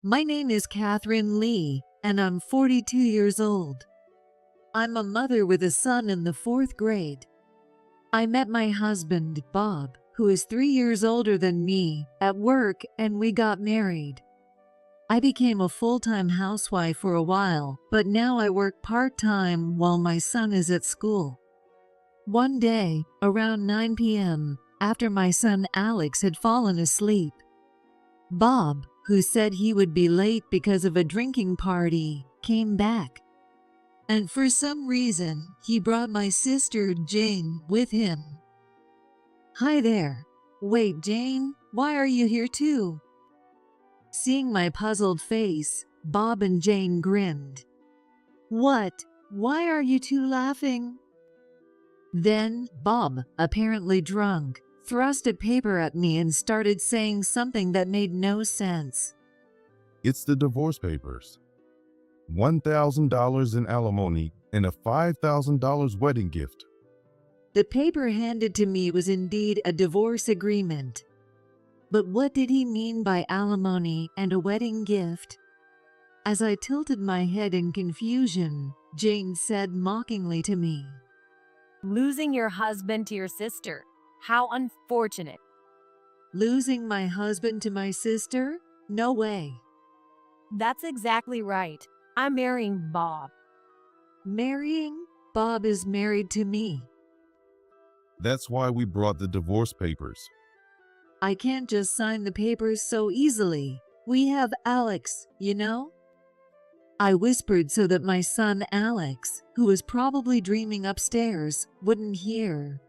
My name is Catherine Lee, and I'm 42 years old. I'm a mother with a son in the 4th grade. I met my husband, Bob, who is 3 years older than me, at work, and we got married. I became a full-time housewife for a while, but now I work part-time while my son is at school. One day, around 9 p.m., after my son Alex had fallen asleep, Bob, who said he would be late because of a drinking party, came back. And for some reason, he brought my sister Jane with him. Hi there. Wait, Jane, why are you here too? Seeing my puzzled face, Bob and Jane grinned. What? Why are you two laughing? Then, Bob, apparently drunk, thrust a paper at me and started saying something that made no sense. It's the divorce papers. $1,000 in alimony and a $5,000 wedding gift. The paper handed to me was indeed a divorce agreement. But what did he mean by alimony and a wedding gift? As I tilted my head in confusion, Jane said mockingly to me, Losing your husband to your sister. How unfortunate. "Losing my husband to my sister? No way." That's exactly right. I'm marrying Bob. Marrying? Bob is married to me. That's why we brought the divorce papers. I can't just sign the papers so easily. We have Alex, you know? I whispered so that my son Alex, who was probably dreaming upstairs, wouldn't hear.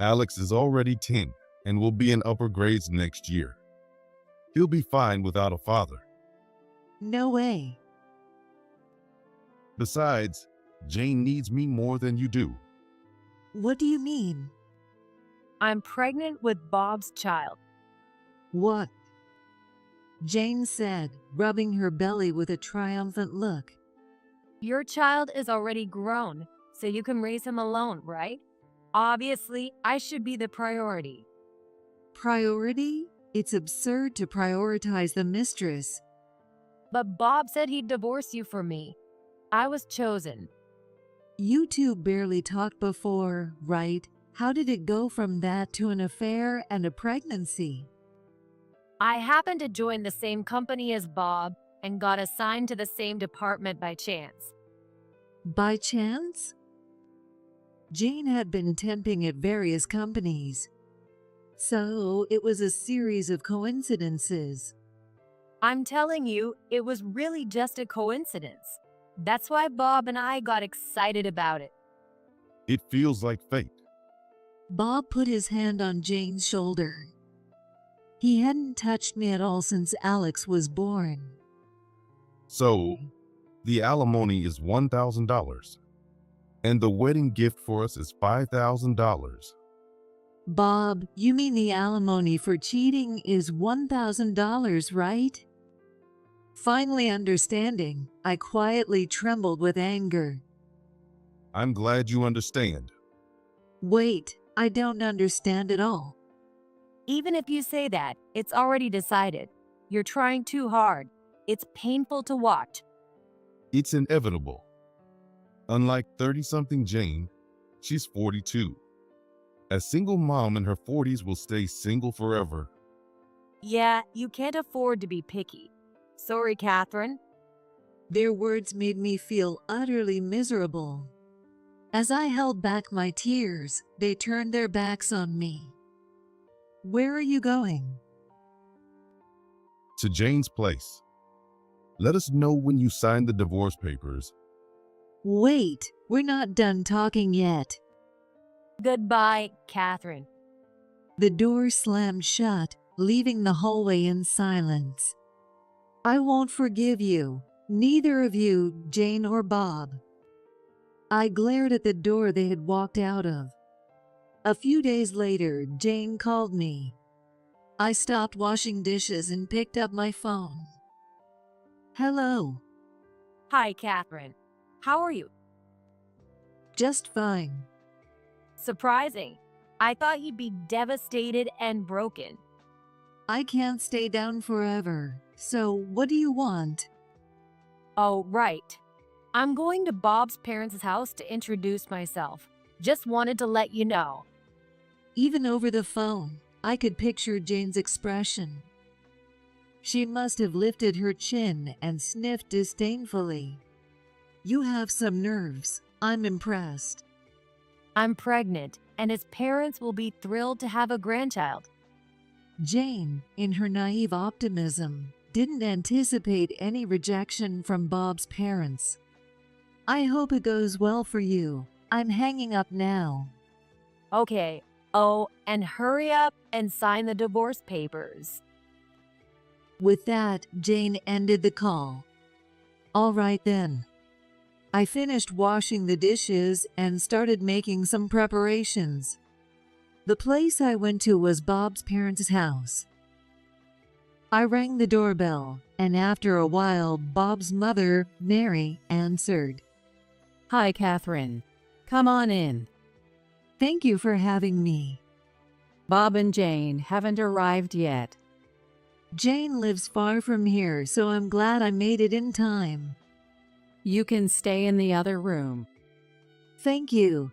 Alex is already 10 and will be in upper grades next year. He'll be fine without a father. No way. Besides, Jane needs me more than you do. What do you mean? I'm pregnant with Bob's child. What? Jane said, rubbing her belly with a triumphant look. Your child is already grown, so you can raise him alone, right? Obviously, I should be the priority. Priority? It's absurd to prioritize the mistress. But Bob said he'd divorce you for me. I was chosen. You two barely talked before, right? How did it go from that to an affair and a pregnancy? I happened to join the same company as Bob and got assigned to the same department by chance. By chance? Jane had been temping at various companies. So it was a series of coincidences. I'm telling you, it was really just a coincidence. That's why Bob and I got excited about it. It feels like fate. Bob put his hand on Jane's shoulder. He hadn't touched me at all since Alex was born. So, the alimony is $1,000, and the wedding gift for us is $5,000. Bob, you mean the alimony for cheating is $1,000, right? Finally understanding, I quietly trembled with anger. I'm glad you understand. Wait, I don't understand at all. Even if you say that, it's already decided. You're trying too hard. It's painful to watch. It's inevitable. Unlike 30-something Jane, she's 42. A single mom in her 40s will stay single forever. Yeah, you can't afford to be picky. Sorry, Catherine. Their words made me feel utterly miserable. As I held back my tears, they turned their backs on me. Where are you going? To Jane's place. Let us know when you sign the divorce papers. Wait, we're not done talking yet. Goodbye, Catherine. The door slammed shut, leaving the hallway in silence. I won't forgive you, neither of you, Jane or Bob. I glared at the door they had walked out of. A few days later, Jane called me. I stopped washing dishes and picked up my phone. Hello. Hi, Catherine. How are you? Just fine. Surprising. I thought you'd be devastated and broken. I can't stay down forever. So, what do you want? Oh, right. I'm going to Bob's parents' house to introduce myself. Just wanted to let you know. Even over the phone, I could picture Jane's expression. She must have lifted her chin and sniffed disdainfully. You have some nerves. I'm impressed. I'm pregnant, and his parents will be thrilled to have a grandchild. Jane, in her naive optimism, didn't anticipate any rejection from Bob's parents. I hope it goes well for you. I'm hanging up now. Okay. Oh, and hurry up and sign the divorce papers. With that, Jane ended the call. All right then. I finished washing the dishes and started making some preparations. The place I went to was Bob's parents' house. I rang the doorbell, and after a while, Bob's mother, Mary, answered. Hi, Catherine. Come on in. Thank you for having me. Bob and Jane haven't arrived yet. Jane lives far from here, so I'm glad I made it in time. You can stay in the other room. Thank you.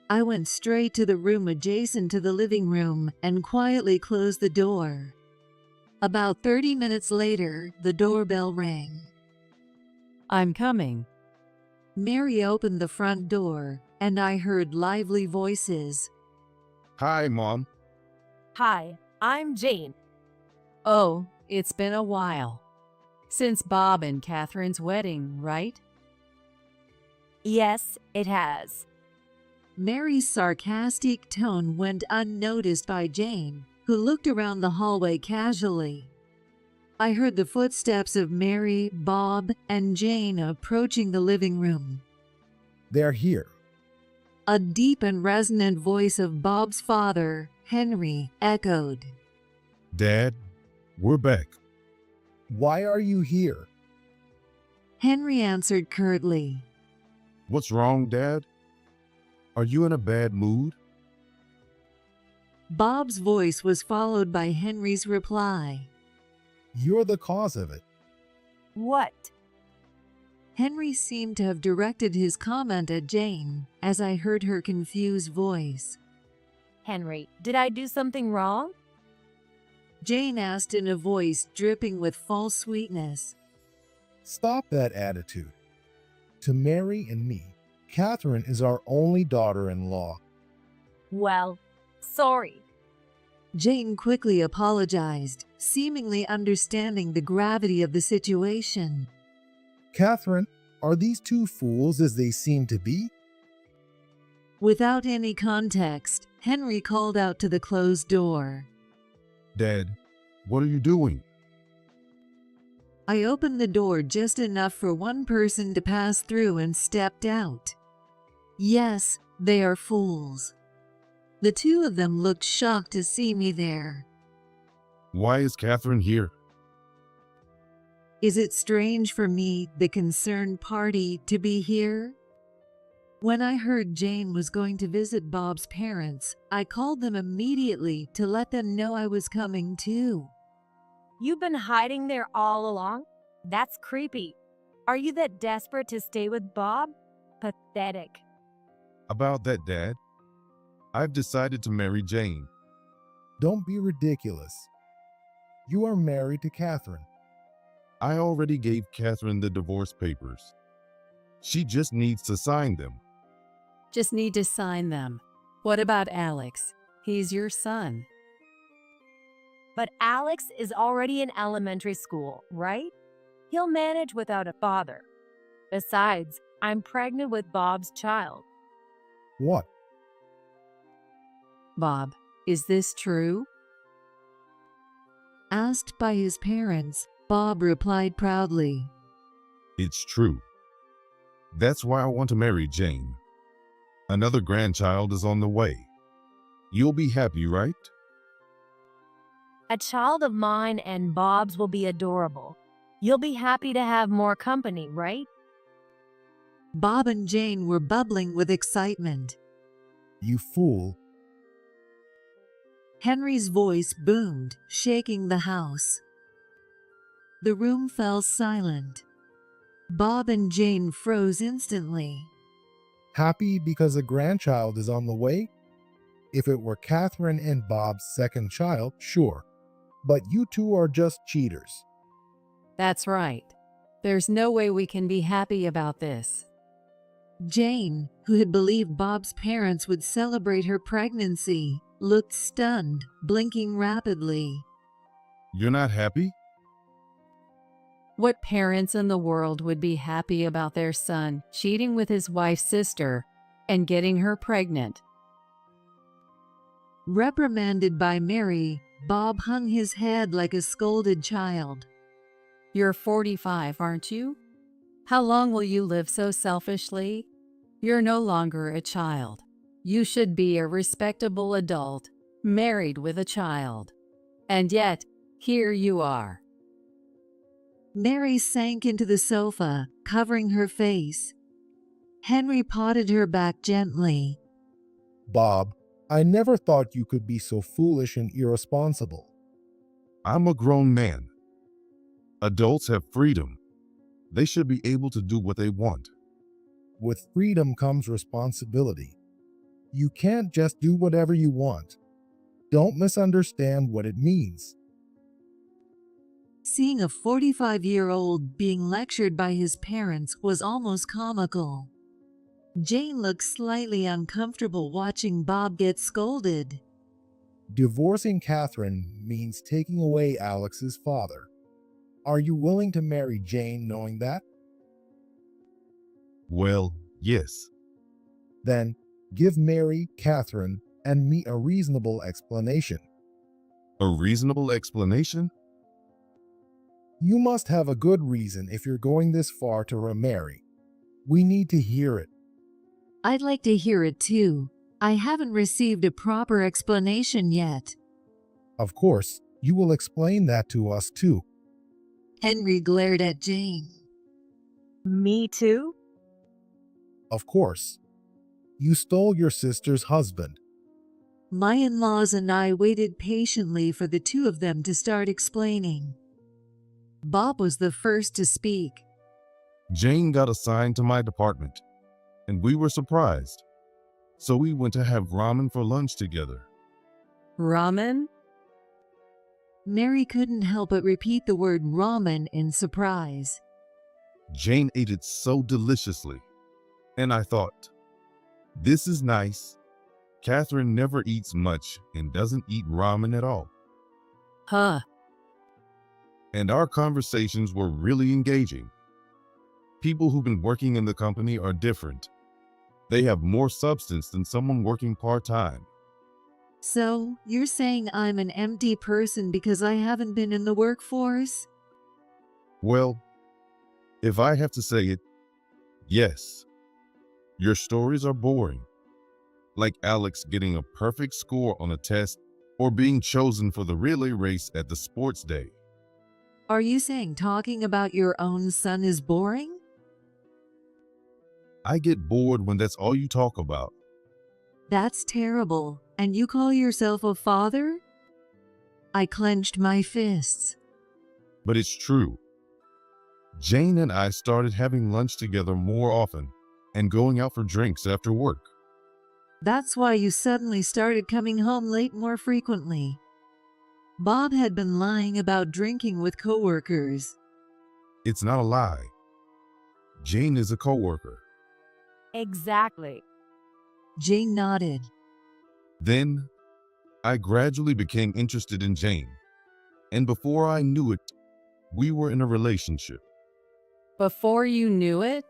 I went straight to the room adjacent to the living room and quietly closed the door. About 30 minutes later, the doorbell rang. I'm coming. Mary opened the front door, and I heard lively voices. Hi, Mom. Hi, I'm Jane. Oh, it's been a while. Since Bob and Catherine's wedding, right? Yes, it has. Mary's sarcastic tone went unnoticed by Jane, who looked around the hallway casually. I heard the footsteps of Mary, Bob, and Jane approaching the living room. They're here. A deep and resonant voice of Bob's father, Henry, echoed. Dad, we're back. Why are you here? Henry answered curtly. What's wrong, Dad? Are you in a bad mood? Bob's voice was followed by Henry's reply. You're the cause of it. What? Henry seemed to have directed his comment at Jane, as I heard her confused voice. Henry, did I do something wrong? Jane asked in a voice dripping with false sweetness. Stop that attitude. To Mary and me, Catherine is our only daughter-in-law. Well, sorry. Jane quickly apologized, seemingly understanding the gravity of the situation. Catherine, are these two fools as they seem to be? Without any context, Henry called out to the closed door. Dad, what are you doing? I opened the door just enough for one person to pass through and stepped out. Yes, they are fools. The two of them looked shocked to see me there. Why is Catherine here? Is it strange for me, the concerned party, to be here? When I heard Jane was going to visit Bob's parents, I called them immediately to let them know I was coming too. You've been hiding there all along? That's creepy. Are you that desperate to stay with Bob? Pathetic. About that, Dad. I've decided to marry Jane. Don't be ridiculous. You are married to Catherine. I already gave Catherine the divorce papers. She just needs to sign them. Just need to sign them. What about Alex? He's your son. But Alex is already in elementary school, right? He'll manage without a father. Besides, I'm pregnant with Bob's child. What? Bob, is this true? Asked by his parents, Bob replied proudly. It's true. That's why I want to marry Jane. Another grandchild is on the way. You'll be happy, right? A child of mine and Bob's will be adorable. You'll be happy to have more company, right? Bob and Jane were bubbling with excitement. You fool. Henry's voice boomed, shaking the house. The room fell silent. Bob and Jane froze instantly. Happy because a grandchild is on the way? If it were Catherine and Bob's second child, sure. But you two are just cheaters. That's right. There's no way we can be happy about this. Jane, who had believed Bob's parents would celebrate her pregnancy, looked stunned, blinking rapidly. You're not happy? What parents in the world would be happy about their son cheating with his wife's sister and getting her pregnant? Reprimanded by Mary, Bob hung his head like a scolded child. You're 45, aren't you? How long will you live so selfishly? You're no longer a child. You should be a respectable adult, married with a child. And yet, here you are. Mary sank into the sofa, covering her face. Henry patted her back gently. Bob, I never thought you could be so foolish and irresponsible. I'm a grown man. Adults have freedom. They should be able to do what they want. With freedom comes responsibility. You can't just do whatever you want. Don't misunderstand what it means. Seeing a 45-year-old being lectured by his parents was almost comical. Jane looked slightly uncomfortable watching Bob get scolded. Divorcing Catherine means taking away Alex's father. Are you willing to marry Jane knowing that? Well, yes. Then give Mary, Catherine, and me a reasonable explanation. A reasonable explanation? You must have a good reason if you're going this far to remarry. We need to hear it. I'd like to hear it too. I haven't received a proper explanation yet. Of course, you will explain that to us too. Henry glared at Jane. Me too? Of course. You stole your sister's husband. My in-laws and I waited patiently for the two of them to start explaining. Bob was the first to speak. Jane got assigned to my department, and we were surprised. So we went to have ramen for lunch together. Ramen? Mary couldn't help but repeat the word ramen in surprise. Jane ate it so deliciously, and I thought, this is nice. Catherine never eats much and doesn't eat ramen at all. Huh. And our conversations were really engaging. People who've been working in the company are different. They have more substance than someone working part-time. So, you're saying I'm an empty person because I haven't been in the workforce? Well, if I have to say it, yes. Your stories are boring. Like Alex getting a perfect score on a test or being chosen for the relay race at the sports day. Are you saying talking about your own son is boring? I get bored when that's all you talk about. That's terrible. And you call yourself a father? I clenched my fists. But it's true. Jane and I started having lunch together more often and going out for drinks after work. That's why you suddenly started coming home late more frequently. Bob had been lying about drinking with coworkers. It's not a lie. Jane is a coworker. Exactly. Jane nodded. Then, I gradually became interested in Jane. And before I knew it, we were in a relationship. Before you knew it?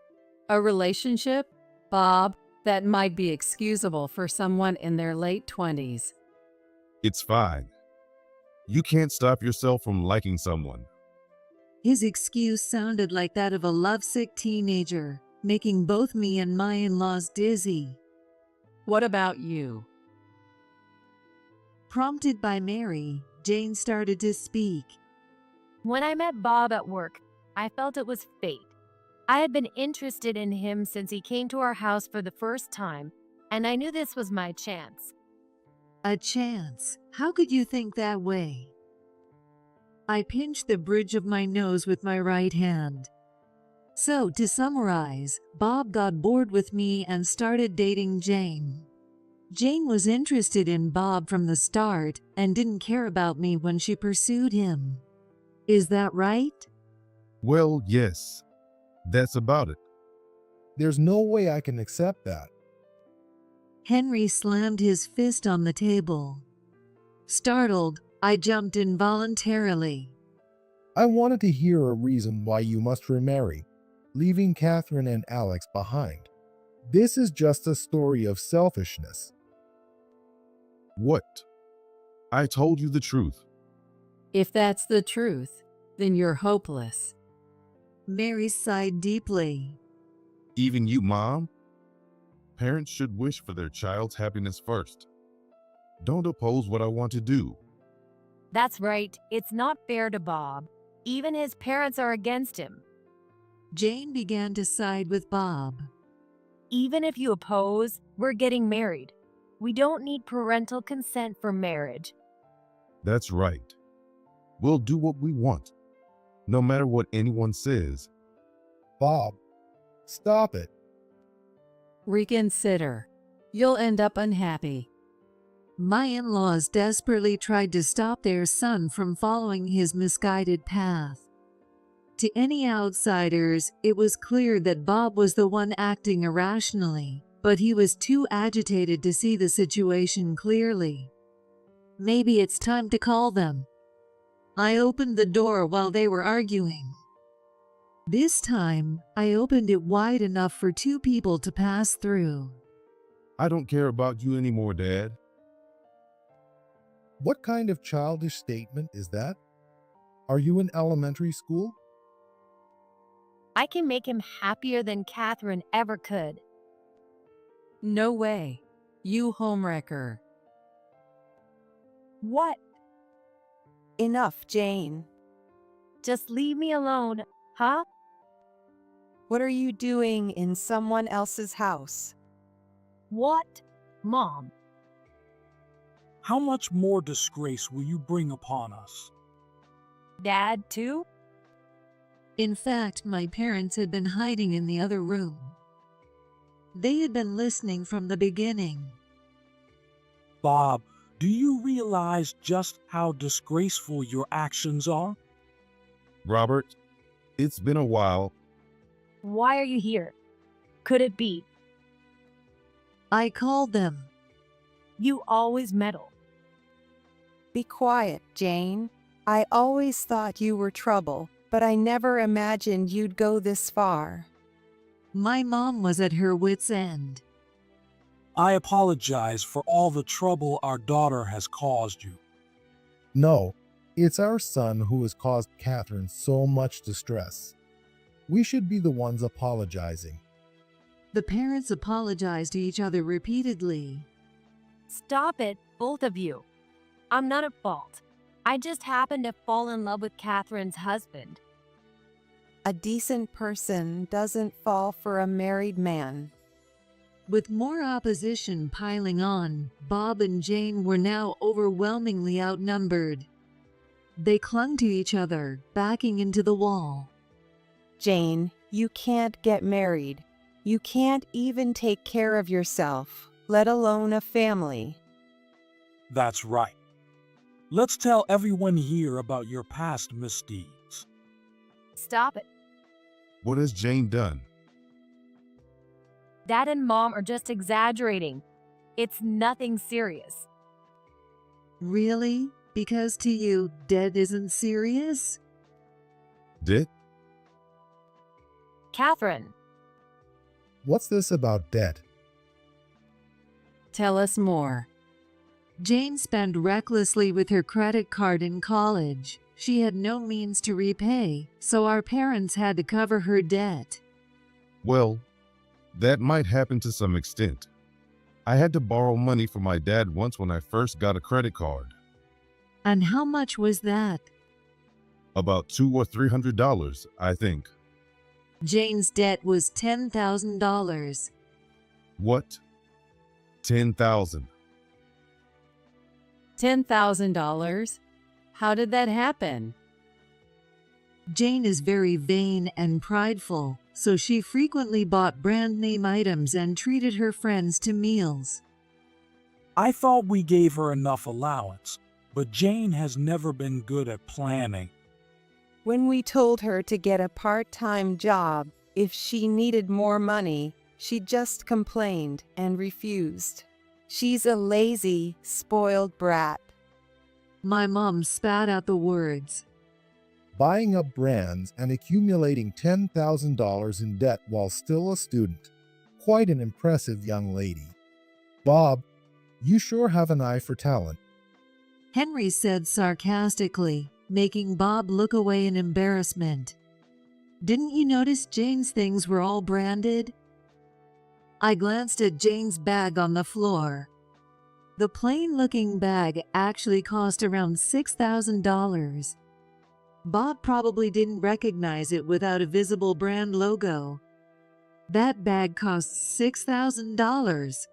A relationship? Bob, that might be excusable for someone in their late 20s. It's fine. You can't stop yourself from liking someone. His excuse sounded like that of a lovesick teenager, making both me and my in-laws dizzy. What about you? Prompted by Mary, Jane started to speak. When I met Bob at work, I felt it was fate. I had been interested in him since he came to our house for the first time, and I knew this was my chance. A chance? How could you think that way? I pinched the bridge of my nose with my right hand. So, to summarize, Bob got bored with me and started dating Jane. Jane was interested in Bob from the start and didn't care about me when she pursued him. Is that right? Well, yes, that's about it. There's no way I can accept that. Henry slammed his fist on the table. Startled, I jumped involuntarily. I wanted to hear a reason why you must remarry, leaving Catherine and Alex behind. This is just a story of selfishness. What? I told you the truth. If that's the truth, then you're hopeless. Mary sighed deeply. Even you, Mom? Parents should wish for their child's happiness first. Don't oppose what I want to do. That's right. It's not fair to Bob. Even his parents are against him. Jane began to side with Bob. Even if you oppose, we're getting married. We don't need parental consent for marriage. That's right. We'll do what we want, no matter what anyone says. Bob, stop it. Reconsider. You'll end up unhappy. My in-laws desperately tried to stop their son from following his misguided path. To any outsiders, it was clear that Bob was the one acting irrationally, but he was too agitated to see the situation clearly. Maybe it's time to call them. I opened the door while they were arguing. This time, I opened it wide enough for two people to pass through. I don't care about you anymore, Dad. What kind of childish statement is that? Are you in elementary school? I can make him happier than Catherine ever could. No way. You homewrecker. What? Enough, Jane. Just leave me alone, huh? What are you doing in someone else's house? What? Mom. How much more disgrace will you bring upon us? Dad, too? In fact, my parents had been hiding in the other room. They had been listening from the beginning. Bob, do you realize just how disgraceful your actions are? Robert, it's been a while. Why are you here? Could it be? I called them. You always meddle. Be quiet, Jane. I always thought you were trouble, but I never imagined you'd go this far. My mom was at her wit's end. I apologize for all the trouble our daughter has caused you. No, it's our son who has caused Catherine so much distress. We should be the ones apologizing. The parents apologized to each other repeatedly. Stop it, both of you. I'm not at fault. I just happened to fall in love with Catherine's husband. A decent person doesn't fall for a married man. With more opposition piling on, Bob and Jane were now overwhelmingly outnumbered. They clung to each other, backing into the wall. Jane, you can't get married. You can't even take care of yourself, let alone a family. That's right. Let's tell everyone here about your past misdeeds. Stop it. What has Jane done? Dad and Mom are just exaggerating. It's nothing serious. Really? Because to you, dead isn't serious? Did? Catherine. What's this about debt? Tell us more. Jane spent recklessly with her credit card in college. She had no means to repay, so our parents had to cover her debt. Well, that might happen to some extent. I had to borrow money from my dad once when I first got a credit card. And how much was that? About $200 or $300, I think. Jane's debt was $10,000. What? 10,000. $10,000? How did that happen? Jane is very vain and prideful, so she frequently bought brand name items and treated her friends to meals. I thought we gave her enough allowance, but Jane has never been good at planning. When we told her to get a part-time job if she needed more money, she just complained and refused. She's a lazy, spoiled brat. My mom spat out the words. Buying up brands and accumulating $10,000 in debt while still a student. Quite an impressive young lady. Bob, you sure have an eye for talent. Henry said sarcastically, making Bob look away in embarrassment. Didn't you notice Jane's things were all branded? I glanced at Jane's bag on the floor. The plain-looking bag actually cost around $6,000. Bob probably didn't recognize it without a visible brand logo. That bag cost $6,000.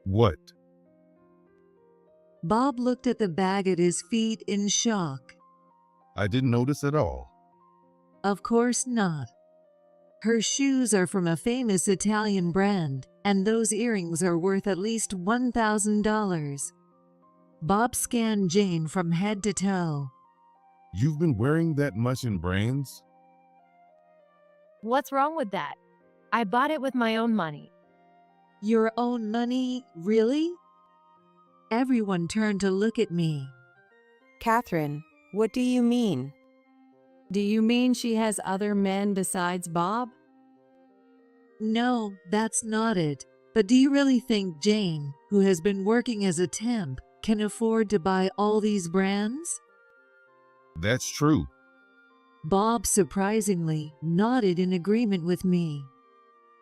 What? Bob looked at the bag at his feet in shock. I didn't notice at all. Of course not. Her shoes are from a famous Italian brand, and those earrings are worth at least $1,000. Bob scanned Jane from head to toe. You've been wearing that much in brands? What's wrong with that? I bought it with my own money. Your own money, really? Everyone turned to look at me. Catherine, what do you mean? Do you mean she has other men besides Bob? No, that's not it. But do you really think Jane, who has been working as a temp, can afford to buy all these brands? That's true. Bob surprisingly nodded in agreement with me.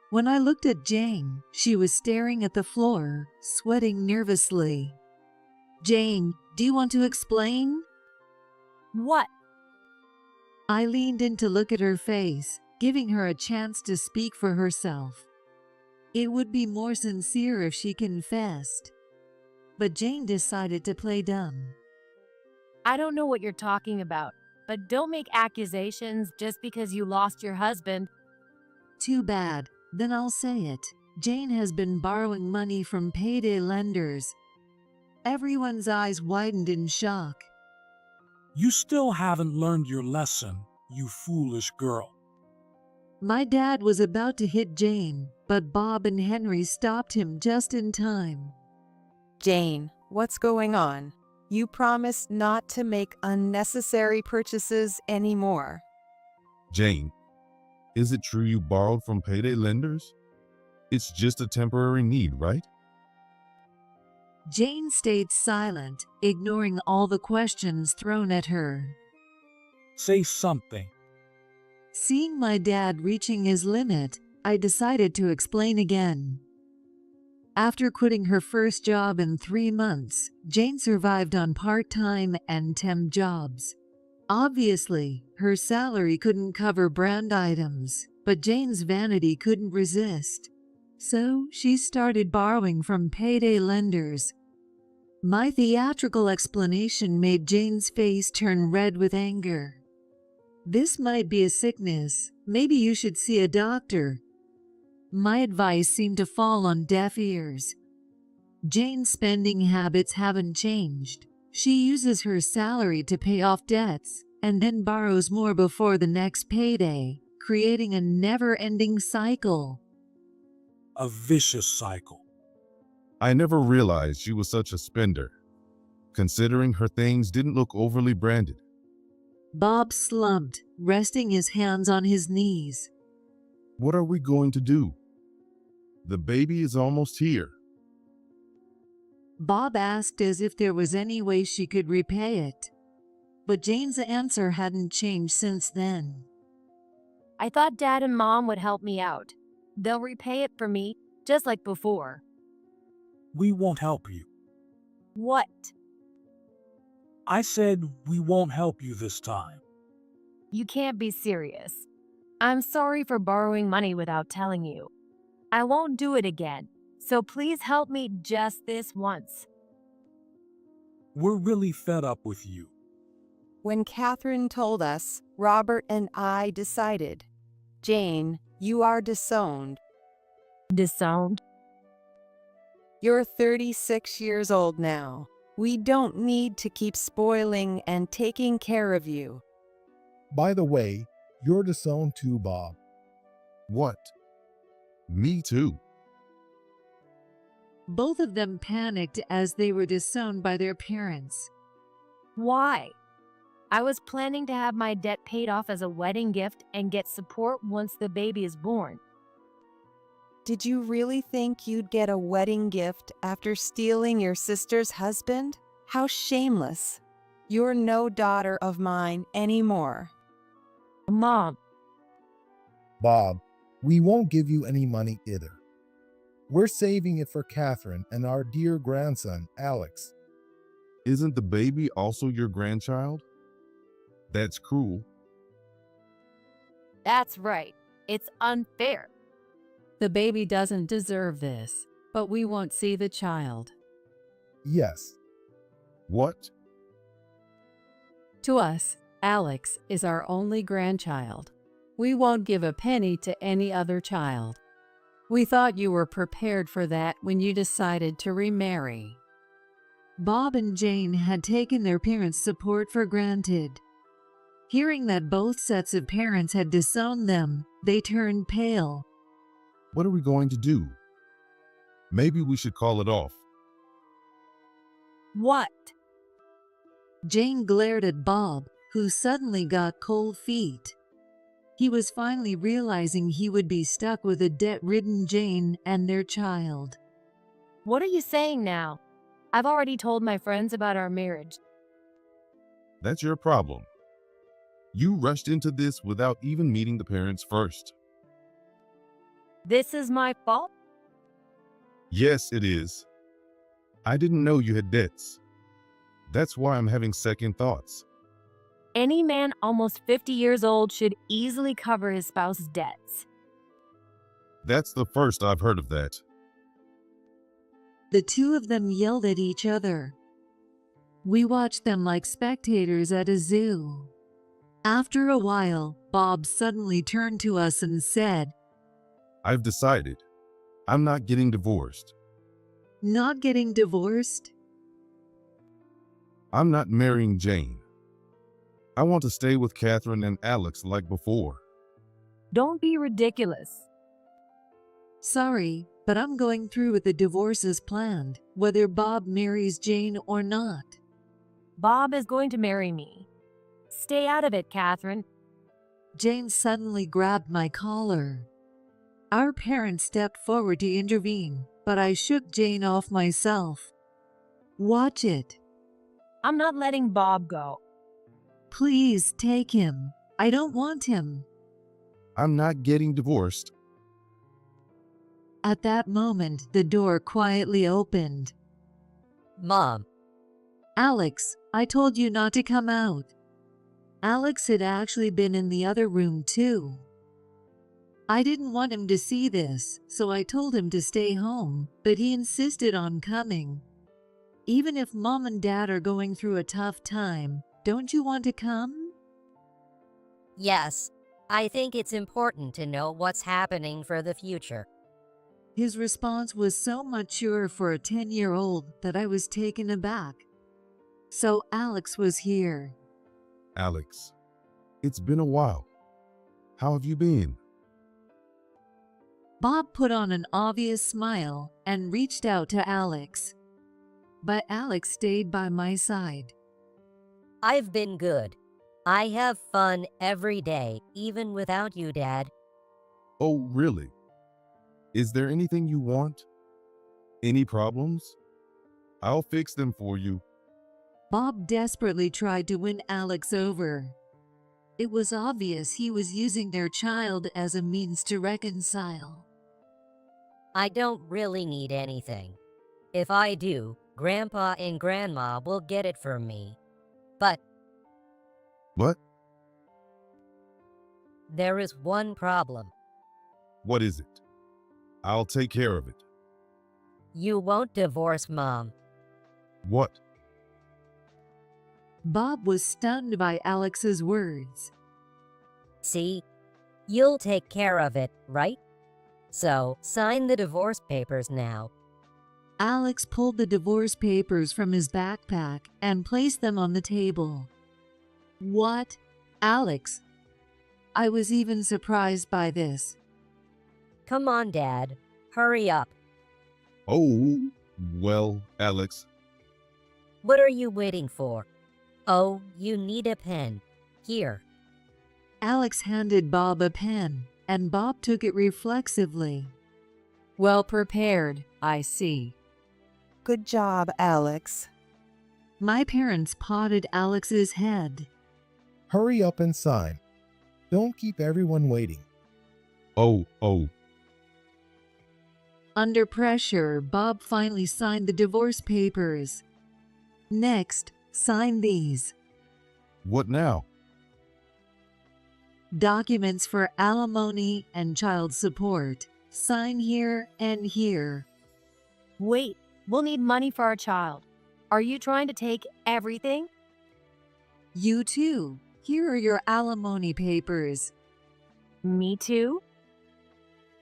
When I looked at Jane, she was staring at the floor, sweating nervously. Jane, do you want to explain? What? I leaned in to look at her face, giving her a chance to speak for herself. It would be more sincere if she confessed. But Jane decided to play dumb. I don't know what you're talking about, but don't make accusations just because you lost your husband. Too bad. Then I'll say it. Jane has been borrowing money from payday lenders. Everyone's eyes widened in shock. You still haven't learned your lesson, you foolish girl. My dad was about to hit Jane, but Bob and Henry stopped him just in time. Jane, what's going on? You promised not to make unnecessary purchases anymore. Jane, is it true you borrowed from payday lenders? It's just a temporary need, right? Jane stayed silent, ignoring all the questions thrown at her. Say something. Seeing my dad reaching his limit, I decided to explain again. After quitting her first job in 3 months, Jane survived on part-time and temp jobs. Obviously, her salary couldn't cover brand items, but Jane's vanity couldn't resist. So she started borrowing from payday lenders. My theatrical explanation made Jane's face turn red with anger. This might be a sickness. Maybe you should see a doctor. My advice seemed to fall on deaf ears. Jane's spending habits haven't changed. She uses her salary to pay off debts and then borrows more before the next payday, creating a never-ending cycle. A vicious cycle. I never realized she was such a spender, considering her things didn't look overly branded. Bob slumped, resting his hands on his knees. What are we going to do? The baby is almost here. Bob asked as if there was any way she could repay it. But Jane's answer hadn't changed since then. I thought Dad and Mom would help me out. They'll repay it for me, just like before. We won't help you. What? I said we won't help you this time. You can't be serious. I'm sorry for borrowing money without telling you. I won't do it again, so please help me just this once. We're really fed up with you. When Catherine told us, Robert and I decided. Jane, you are disowned. Disowned? You're 36 years old now. We don't need to keep spoiling and taking care of you. By the way, you're disowned too, Bob. What? Me too. Both of them panicked as they were disowned by their parents. Why? I was planning to have my debt paid off as a wedding gift and get support once the baby is born. Did you really think you'd get a wedding gift after stealing your sister's husband? How shameless. You're no daughter of mine anymore. Mom, Bob, we won't give you any money either. We're saving it for Catherine and our dear grandson, Alex. Isn't the baby also your grandchild? That's cruel. that's right. It's unfair. The baby doesn't deserve this, but we won't see the child. Yes, What? To us, Alex is our only grandchild. We won't give a penny to any other child. We thought you were prepared for that when you decided to remarry. Bob and Jane had taken their parents' support for granted. Hearing that both sets of parents had disowned them, they turned pale. What are we going to do? Maybe we should call it off. What? Jane glared at Bob, who suddenly got cold feet. He was finally realizing he would be stuck with a debt-ridden Jane and their child. What are you saying now? I've already told my friends about our marriage. That's your problem. You rushed into this without even meeting the parents first. This is my fault? Yes, it is. I didn't know you had debts. That's why I'm having second thoughts. Any man almost 50 years old should easily cover his spouse's debts. That's the first I've heard of that. The two of them yelled at each other. We watched them like spectators at a zoo. After a while, Bob suddenly turned to us and said, I've decided. I'm not getting divorced. "Not getting divorced?" I'm not marrying Jane. I want to stay with Catherine and Alex like before. Don't be ridiculous. Sorry, but I'm going through with the divorce as planned, whether Bob marries Jane or not. Bob is going to marry me. Stay out of it, Catherine. Jane suddenly grabbed my collar. Our parents stepped forward to intervene, but I shook Jane off myself. Watch it. I'm not letting Bob go. Please take him. I don't want him. I'm not getting divorced. At that moment, the door quietly opened. Mom, Alex, I told you not to come out. Alex had actually been in the other room too. I didn't want him to see this, so I told him to stay home, but he insisted on coming. Even if Mom and Dad are going through a tough time, don't you want to come? yes, I think it's important to know what's happening for the future. His response was so mature for a 10-year-old that I was taken aback. So Alex was here. Alex, it's been a while. How have you been? Bob put on an obvious smile and reached out to Alex. But Alex stayed by my side. I've been good. I have fun every day, even without you, Dad. Oh, really? Is there anything you want? Any problems? I'll fix them for you. Bob desperately tried to win Alex over. It was obvious he was using their child as a means to reconcile. I don't really need anything. If I do, Grandpa and Grandma will get it from me. But What? there is one problem. What is it? I'll take care of it. You won't divorce Mom. What? Bob was stunned by Alex's words. See? You'll take care of it, right? So, sign the divorce papers now. Alex pulled the divorce papers from his backpack and placed them on the table. What? Alex? I was even surprised by this. Come on, Dad. Hurry up. Oh, well, Alex, What are you waiting for? Oh, you need a pen. Here. Alex handed Bob a pen, and Bob took it reflexively. Well prepared, I see. Good job, Alex. My parents patted Alex's head. Hurry up and sign. Don't keep everyone waiting. oh. Under pressure, Bob finally signed the divorce papers. Next, sign these. What now? Documents for alimony and child support. Sign here and here. Wait, we'll need money for our child. Are you trying to take everything? You too. Here are your alimony papers. Me too?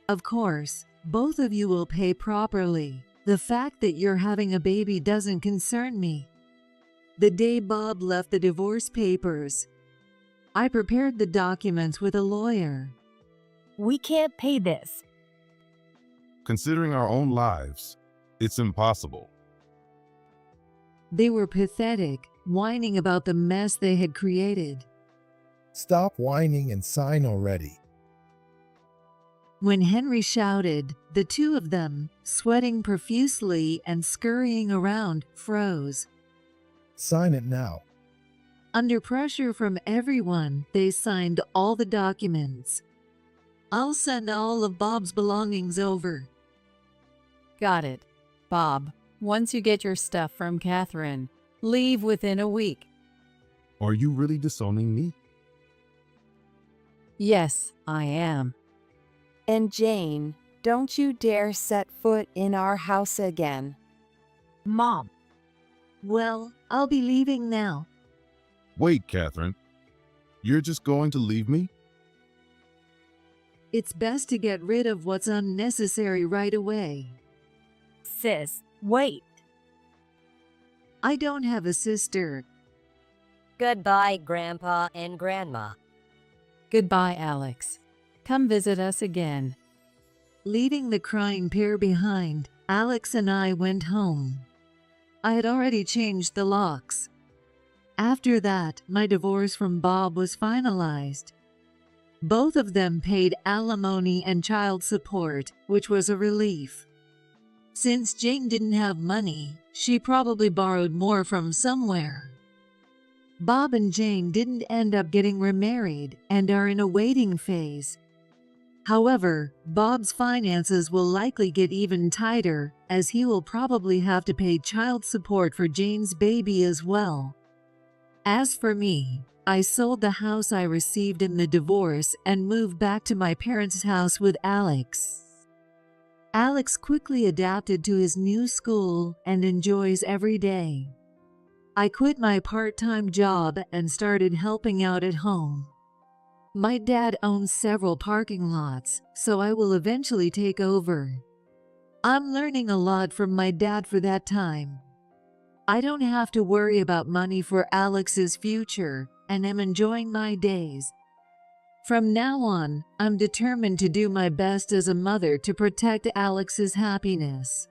Of course, both of you will pay properly. The fact that you're having a baby doesn't concern me. The day Bob left the divorce papers, I prepared the documents with a lawyer. We can't pay this. Considering our own lives, it's impossible. They were pathetic, whining about the mess they had created. Stop whining and sign already. When Henry shouted, the two of them, sweating profusely and scurrying around, froze. Sign it now. Under pressure from everyone, they signed all the documents. I'll send all of Bob's belongings over. Got it. Bob, once you get your stuff from Catherine, leave within a week. Are you really disowning me? Yes, I am. And Jane, don't you dare set foot in our house again. Mom, Well, I'll be leaving now. Wait, Catherine. You're just going to leave me? It's best to get rid of what's unnecessary right away. sis, wait. I don't have a sister. Goodbye, Grandpa and Grandma. Goodbye, Alex. Come visit us again. Leaving the crying pair behind, Alex and I went home. I had already changed the locks. After that, my divorce from Bob was finalized. Both of them paid alimony and child support, which was a relief. Since Jane didn't have money, she probably borrowed more from somewhere. Bob and Jane didn't end up getting remarried and are in a waiting phase. However, Bob's finances will likely get even tighter, as he will probably have to pay child support for Jane's baby as well. As for me, I sold the house I received in the divorce and moved back to my parents' house with Alex. Alex quickly adapted to his new school and enjoys every day. I quit my part-time job and started helping out at home. My dad owns several parking lots, so I will eventually take over. I'm learning a lot from my dad for that time. I don't have to worry about money for Alex's future, and am enjoying my days. From now on, I'm determined to do my best as a mother to protect Alex's happiness.